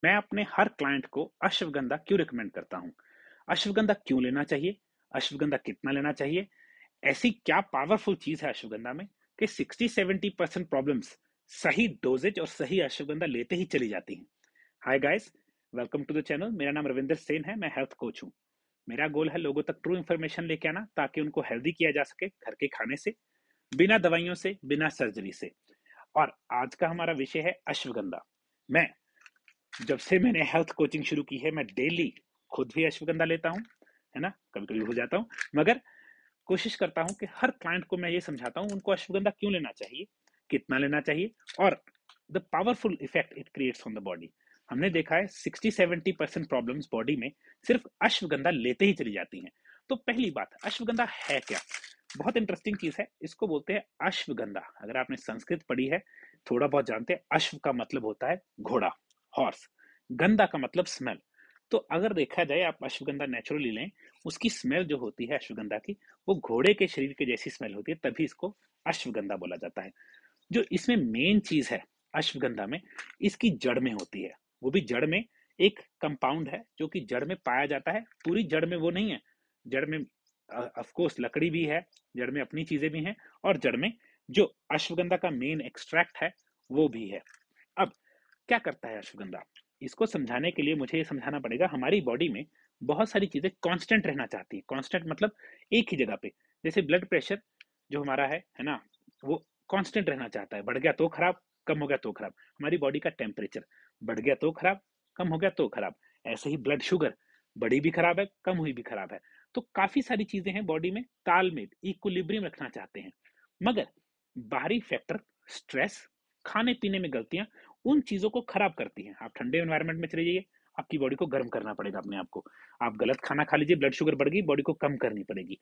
मैं अपने हर क्लाइंट को अश्वगंधा क्यों रिकमेंड करता हूँ, अश्वगंधा क्यों लेना चाहिए, अश्वगंधा कितना लेना चाहिए, ऐसी क्या पावरफुल चीज है अश्वगंधा में कि 60-70% प्रॉब्लम्स सही डोजेज और सही अश्वगंधा लेते ही चली जाती हैं। Hi guys, welcome to the channel. मेरा नाम रविंदर सेन है, मैं हेल्थ कोच हूँ। मेरा गोल है लोगों तक ट्रू इन्फॉर्मेशन लेके आना ताकि उनको हेल्दी किया जा सके घर के खाने से, बिना दवाइयों से, बिना सर्जरी से। और आज का हमारा विषय है अश्वगंधा। मैं जब से मैंने हेल्थ कोचिंग शुरू की है, मैं डेली खुद भी अश्वगंधा लेता हूँ, है ना, कभी कभी हो जाता हूँ, मगर कोशिश करता हूँ कि हर क्लाइंट को मैं ये समझाता हूँ उनको अश्वगंधा क्यों लेना चाहिए, कितना लेना चाहिए और the powerful effect it creates on the body. हमने देखा है 60-70% प्रॉब्लम्स बॉडी में सिर्फ अश्वगंधा लेते ही चली जाती हैं। तो पहली बात, अश्वगंधा है क्या? बहुत इंटरेस्टिंग चीज है, इसको बोलते हैं अश्वगंधा। अगर आपने संस्कृत पढ़ी है, थोड़ा बहुत जानते हैं, अश्व का मतलब होता है घोड़ा, हॉर्स। गंधा का मतलब स्मेल। तो अगर देखा जाए, आप अश्वगंधा नेचुरली लें, उसकी स्मेल जो होती है अश्वगंधा की, वो घोड़े के शरीर के जैसी स्मेल होती है, तभी इसको अश्वगंधा बोला जाता है। जो इसमें मेन चीज है अश्वगंधा में, इसकी जड़ में होती है। वो भी जड़ में एक कंपाउंड है जो कि जड़ में पाया जाता है, पूरी जड़ में वो नहीं है। जड़ में ऑफ कोर्स लकड़ी भी है, जड़ में अपनी चीजें भी हैं, और जड़ में जो अश्वगंधा का मेन एक्सट्रैक्ट है वो भी है। अब क्या करता है अश्वगंधा, इसको समझाने के लिए मुझे ये समझाना पड़ेगा। हमारी बॉडी में बहुत सारी चीजें कांस्टेंट रहना चाहती है। कांस्टेंट मतलब एक ही जगह पे। जैसे ब्लड प्रेशर जो हमारा है ना, वो कांस्टेंट रहना चाहता है। बढ़ गया तो खराब, कम हो गया तो खराब। हमारी बॉडी का टेम्परेचर बढ़ गया तो खराब, कम हो गया तो खराब। ऐसे ही ब्लड शुगर बढ़ी भी खराब है, कम हुई भी खराब है। तो काफी सारी चीजें हैं बॉडी में, तालमेल, इक्विलिब्रियम रखना चाहते हैं। मगर बाहरी फैक्टर, स्ट्रेस, खाने पीने में गलतियां उन चीजों को खराब करती हैं। आप ठंडे एनवायरनमेंट में चले जाइए, आपकी बॉडी को गर्म करना पड़ेगा अपने आप को। आप गलत खाना खा लीजिए, ब्लड शुगर बढ़ गई, बॉडी को कम करनी पड़ेगी।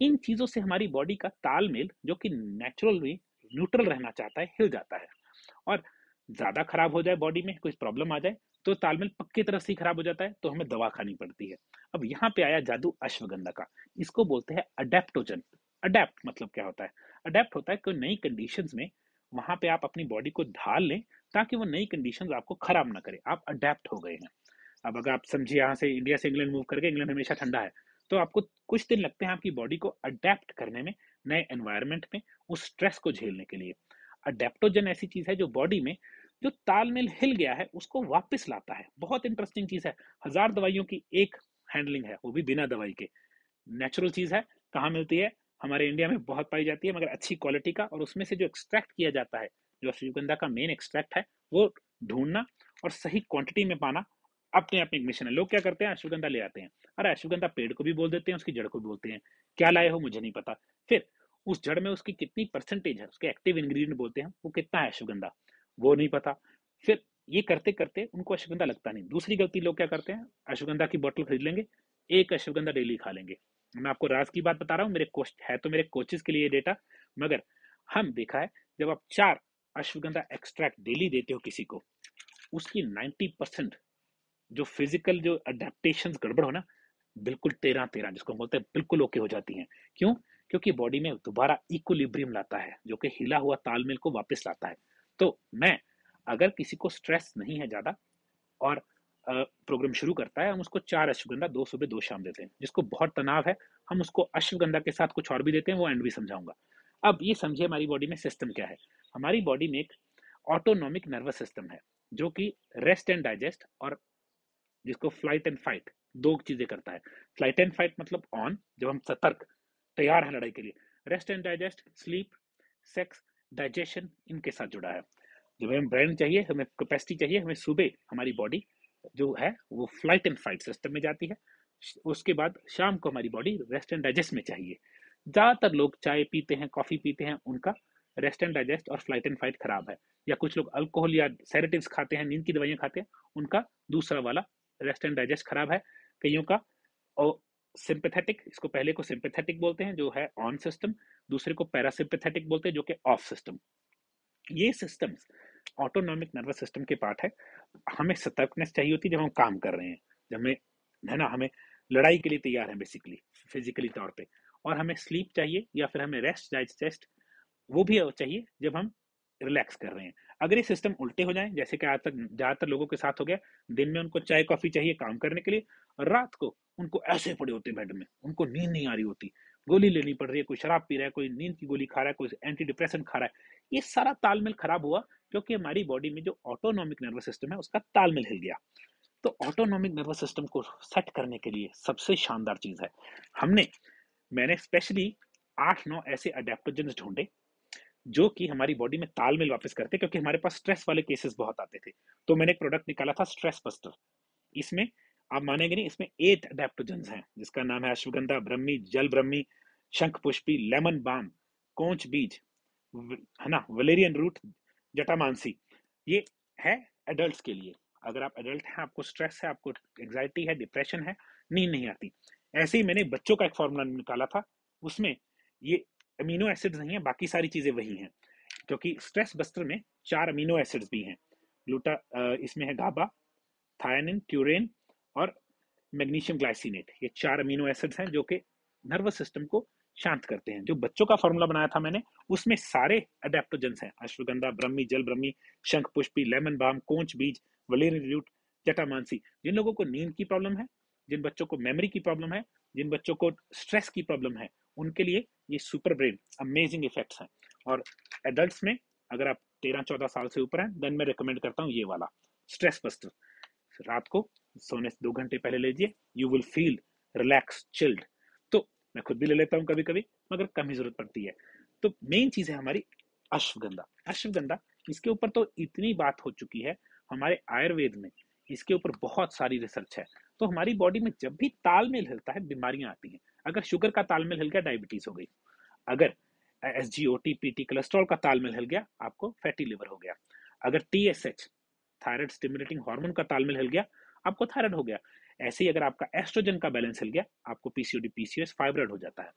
इन चीजों से हमारी बॉडी का तालमेल, जो कि नेचुरली न्यूट्रल रहना चाहता है, हिल जाता है। और ज्यादा खराब हो जाए, बॉडी में कुछ प्रॉब्लम आ जाए, तो तालमेल पक्की तरह से खराब हो जाता है, तो हमें दवा खानी पड़ती है। अब यहाँ पे आया जादू अश्वगंधा का। इसको बोलते हैं अडेप्टोजन। अडेप्ट मतलब क्या होता है? अडेप्ट होता है कि नई कंडीशंस में वहां पे आप अपनी बॉडी को ढाल लें ताकि वो नई कंडीशंस आपको खराब ना करे। आप अडेप्ट हो गए हैं। अब अगर आप समझिए, यहाँ से इंडिया से इंग्लैंड मूव करके, इंग्लैंड हमेशा ठंडा है, तो आपको कुछ दिन लगते हैं आपकी बॉडी को अडेप्ट करने में, नए एनवायरनमेंट में, उस स्ट्रेस को झेलने के लिए। अडेप्टोजन ऐसी चीज है जो बॉडी में जो तालमेल हिल गया है उसको वापस लाता है। बहुत इंटरेस्टिंग चीज है। हजार दवाइयों की एक हैंडलिंग है, वो भी बिना दवाई के। नेचुरल चीज है। कहाँ मिलती है? हमारे इंडिया में बहुत पाई जाती है, मगर अच्छी क्वालिटी का, और उसमें से जो एक्सट्रैक्ट किया जाता है, जो अश्वगंधा का मेन एक्सट्रैक्ट है, वो ढूंढना और सही क्वांटिटी में पाना अपने अपने एक मिशन है। लोग क्या करते हैं, अश्वगंधा ले आते हैं। अरे अश्वगंधा पेड़ को भी बोल देते हैं, उसकी जड़ को भी बोलते हैं। क्या लाए हो मुझे नहीं पता। फिर उस जड़ में उसकी कितनी परसेंटेज है, उसके एक्टिव इंग्रेडिएंट बोलते हैं, वो कितना है अश्वगंधा, वो नहीं पता। फिर ये करते करते उनको अश्वगंधा लगता नहीं। दूसरी गलती लोग क्या करते हैं, अश्वगंधा की बोतल खरीद लेंगे, एक अश्वगंधा डेली खा लेंगे। मैं आपको राज की बात बता रहा हूँ, मेरे कोच है तो मेरे कोचेस के लिए डेटा। मगर हम देखा है, जब आप 4 अश्वगंधा एक्सट्रैक्ट डेली देते हो किसी को, उसकी 90% जो फिजिकल जो अडेप्टेशन गड़बड़ हो ना, बिल्कुल 13-13 जिसको हम बोलते हैं, बिल्कुल ओके हो जाती हैं। क्यों? क्योंकि बॉडी में दोबारा इक्विलिब्रियम लाता है, जो कि हिला हुआ तालमेल को वापस लाता है। तो मैं, अगर किसी को स्ट्रेस नहीं है ज्यादा और प्रोग्राम शुरू करता है, हम उसको 4 अश्वगंधा, 2 सुबह 2 शाम देते हैं। जिसको बहुत तनाव है, हम उसको अश्वगंधा के साथ कुछ और भी देते हैं, वो एंड भी समझाऊंगा। अब ये समझिए हमारी बॉडी में सिस्टम क्या है। हमारी बॉडी में एक ऑटोनॉमिक नर्वस सिस्टम है, जो कि रेस्ट एंड डाइजेस्ट और जिसको फ्लाइट एंड फाइट, दो चीजें करता है। फ्लाइट एंड फाइट मतलब ऑन, जब हम सतर्क, तैयार हैं लड़ाई के लिए। Rest and digest, sleep, sex, digestion, इनके साथ जुड़ा है। जब हमें ब्रेन चाहिए, हमें कैपेसिटी चाहिए, हमें सुबह हमारी बॉडी जो है वो फ्लाइट एंड फाइट सिस्टम में जाती है। उसके बाद शाम को हमारी बॉडी रेस्ट एंड डाइजेस्ट में चाहिए। ज्यादातर लोग चाय पीते हैं, कॉफी पीते हैं, उनका रेस्ट एंड डाइजेस्ट और फ्लाइट एंड फाइट खराब है। या कुछ लोग अल्कोहल या सेरेटिव्स खाते हैं, नींद की दवाइयां खाते हैं, उनका दूसरा वाला रेस्ट एंड डाइजेस्ट खराब है। कईयों का और सिंपैथेटिक, इसको पहले को सिंपैथेटिक बोलते हैं जो है ऑन सिस्टम, दूसरे को पैरासिम्पैथेटिक बोलते हैं जो कि ऑफ सिस्टम। ये सिस्टम्स ऑटोनॉमिक नर्वस सिस्टम के पार्ट है। हमें सतर्कनेस चाहिए होती है जब हम काम कर रहे हैं, जब हमें, है ना, हमें लड़ाई के लिए तैयार है बेसिकली, फिजिकली तौर पे। और हमें स्लीप चाहिए या फिर हमें रेस्ट डाइजेस्ट, वो भी चाहिए जब हम रिलैक्स कर रहे हैं। अगर ये सिस्टम उल्टे हो जाए, जैसे कि आज तक ज्यादातर लोगों के साथ हो गया, दिन में उनको चाय कॉफी चाहिए काम करने के लिए, और रात को उनको ऐसे पड़े होते बेड में, उनको नींद नहीं आ रही होती, गोली लेनी पड़ रही है, कोई शराब पी रहा है, कोई नींद की गोली खा रहा है, कोई एंटी डिप्रेशन खा रहा है। ये सारा तालमेल खराब हुआ क्योंकि हमारी बॉडी में जो ऑटोनॉमिक नर्वस सिस्टम है उसका तालमेल हिल गया। तो ऑटोनॉमिक नर्वस सिस्टम को सेट करने के लिए सबसे शानदार चीज है, मैंने स्पेशली 8-9 ऐसे अडेप्टोजेंस ढूंढे जो कि हमारी बॉडी में तालमेल वापस करते, क्योंकि हमारे पास स्ट्रेस वाले केसेस बहुत आते थे। तो मैंने एक प्रोडक्ट निकाला था स्ट्रेस बस्टर। इसमें आप मानेंगे नहीं, इसमें 8 अडेप्टोजेंस हैं, जिसका नाम है अश्वगंधा, ब्रह्मी, जल ब्रह्मी, शंख पुष्पी, लेमन बाम, कोंच बीज, है ना, वलेरियन रूट, जटामांसी। ये है एडल्ट्स के लिए। अगर आप एडल्ट हैं, आपको स्ट्रेस है, आपको एंग्जाइटी है, डिप्रेशन है, नींद नहीं आती, ऐसे ही मैंने बच्चों का एक फॉर्मूला निकाला था। उसमें ये अमीनो एसिड्स नहीं है, बाकी सारी चीजें वही हैं, क्योंकि स्ट्रेस बस्टर में 4 अमीनो एसिड्स भी हैं। ग्लूटा इसमें है गाबा, थायनिन, ट्यूरेन और मैग्नीशियम ग्लाइसिनेट। ये 4 अमीनो एसिड्स हैं जो कि नर्वस सिस्टम को शांत करते हैं। जो बच्चों का फॉर्मूला बनाया था मैंने, उसमें सारे अडेप्टोजेंस हैं, अश्वगंधा, ब्रह्मी, जल ब्रह्मी, शंख पुष्पी, लेमन बाम, कोंच बीज, वलेरियन रूट, जटामांसी। जिन लोगों को नींद की प्रॉब्लम है, जिन बच्चों को मेमोरी की प्रॉब्लम है, जिन बच्चों को स्ट्रेस की प्रॉब्लम है, उनके लिए ये सुपर ब्रेन अमेजिंग इफेक्ट्स हैं। और एडल्ट्स में अगर आप 13-14 साल से ऊपर हैं, देन मैं रिकमेंड करता हूँ ये वाला स्ट्रेस बस्टर। रात को सोने से 2 घंटे पहले लीजिए, you will feel relax, chilled. तो मैं खुद भी ले लेता हूँ कभी कभी, मगर कम ही जरूरत पड़ती है। तो मेन चीज है हमारी अश्वगंधा। अश्वगंधा, इसके ऊपर तो इतनी बात हो चुकी है, हमारे आयुर्वेद में इसके ऊपर बहुत सारी रिसर्च है। तो हमारी बॉडी में जब भी तालमेल हिलता है, बीमारियां आती हैं। अगर शुगर का तालमेल हिल गया, डायबिटीज हो गई। अगर एसजीओटी पीटी कोलेस्ट्रॉल का तालमेल हिल गया, आपको फैटी लिवर हो गया। अगर टीएसएच थायराइड स्टिमुलेटिंग हार्मोन का तालमेल हिल गया, आपको थायराइड हो गया। ऐसे ही अगर आपका एस्ट्रोजन का बैलेंस हिल गया, आपको पीसीओडी, पीसीओएस, फाइब्रॉइड हो जाता है।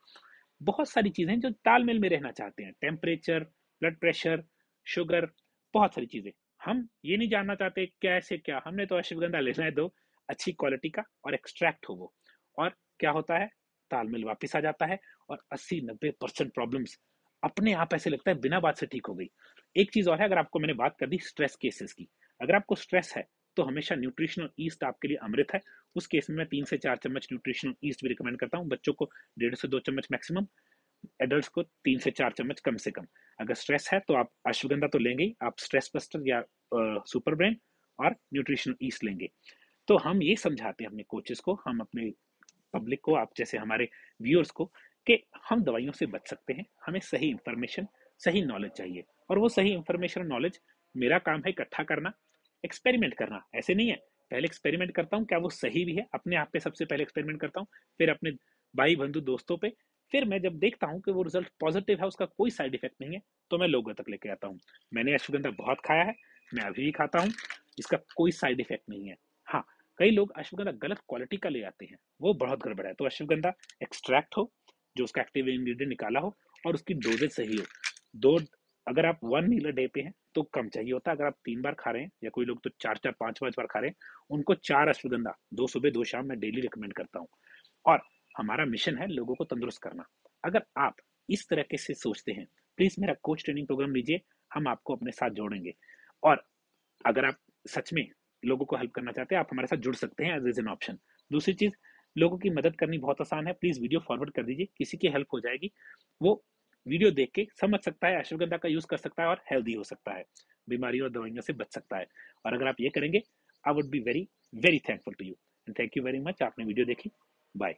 बहुत सारी चीजें जो तालमेल में रहना चाहते हैं, टेम्परेचर, ब्लड प्रेशर, शुगर, बहुत सारी चीजें। हम ये नहीं जानना चाहते कैसे क्या, हमने तो अश्वगंधा लेना है दो अच्छी क्वालिटी का और एक्सट्रैक्ट हो वो, और क्या होता है, तालमेल वापस आ जाता है, और 80-90% प्रॉब्लम्स अपने आप ऐसे लगता है बिना बात से ठीक हो गई। एक चीज और है, अगर आपको मैंने बात कर दी स्ट्रेस केसेस की, अगर आपको स्ट्रेस है तो हमेशा न्यूट्रिशनल ईस्ट आपके लिए अमृत है। उस केस में मैं 3 से 4 चम्मच न्यूट्रिशनल ईस्ट भी रिकमेंड करता हूँ। बच्चों को 1.5 से 2 चम्मच मैक्सिमम, एडल्ट्स को 3 से 4 चम्मच कम से कम। अगर स्ट्रेस है तो आप अश्वगंधा तो लेंगे ही, आप स्ट्रेस बस्टर या सुपर ब्रेन और न्यूट्रिशनल ईस्ट लेंगे। तो हम ये समझाते हैं अपने कोचेस को, हम अपने पब्लिक को, आप जैसे हमारे व्यूअर्स को, कि हम दवाइयों से बच सकते हैं। हमें सही इंफॉर्मेशन, सही नॉलेज चाहिए, और वो सही इंफॉर्मेशन और नॉलेज मेरा काम है इकट्ठा करना, एक्सपेरिमेंट करना। ऐसे नहीं है, पहले एक्सपेरिमेंट करता हूँ क्या वो सही भी है, अपने आप पे सबसे पहले एक्सपेरिमेंट करता हूँ, फिर अपने भाई बंधु दोस्तों पे, फिर मैं जब देखता हूँ कि वो रिजल्ट पॉजिटिव है, उसका कोई साइड इफेक्ट नहीं है, तो मैं लोगों तक लेके आता हूँ। मैंने अश्वगंधा बहुत खाया है, मैं अभी भी खाता हूँ, इसका कोई साइड इफेक्ट नहीं है। हाँ, कई लोग अश्वगंधा गलत क्वालिटी का ले आते हैं, वो बहुत गड़बड़ है। तो अश्वगंधा एक्सट्रैक्ट हो, जो उसका एक्टिव इंग्रेडिएंट निकाला हो, और उसकी डोजेज सही हो। दो, अगर आप 1 मील अ डे पे हैं तो कम चाहिए होता है। अगर आप 3 बार खा रहे हैं, या कोई लोग तो 4-4, 5-5 बार खा रहे हैं, उनको 4 अश्वगंधा, 2 सुबह 2 शाम, मैं डेली रिकमेंड करता हूँ। और हमारा मिशन है लोगों को तंदुरुस्त करना। अगर आप इस तरह से सोचते हैं, प्लीज मेरा कोच ट्रेनिंग प्रोग्राम लीजिए, हम आपको अपने साथ जोड़ेंगे। और अगर आप सच में लोगों को हेल्प करना चाहते हैं, आप हमारे साथ जुड़ सकते हैं एज एन ऑप्शन। दूसरी चीज, लोगों की मदद करनी बहुत आसान है, प्लीज वीडियो फॉरवर्ड कर दीजिए, किसी की हेल्प हो जाएगी। वो वीडियो देख के समझ सकता है, अश्वगंधा का यूज कर सकता है, और हेल्दी हो सकता है, बीमारियों और दवाइयों से बच सकता है। और अगर आप ये करेंगे, I would be very very thankful to you, and thank you very much. आपने वीडियो देखी, बाय।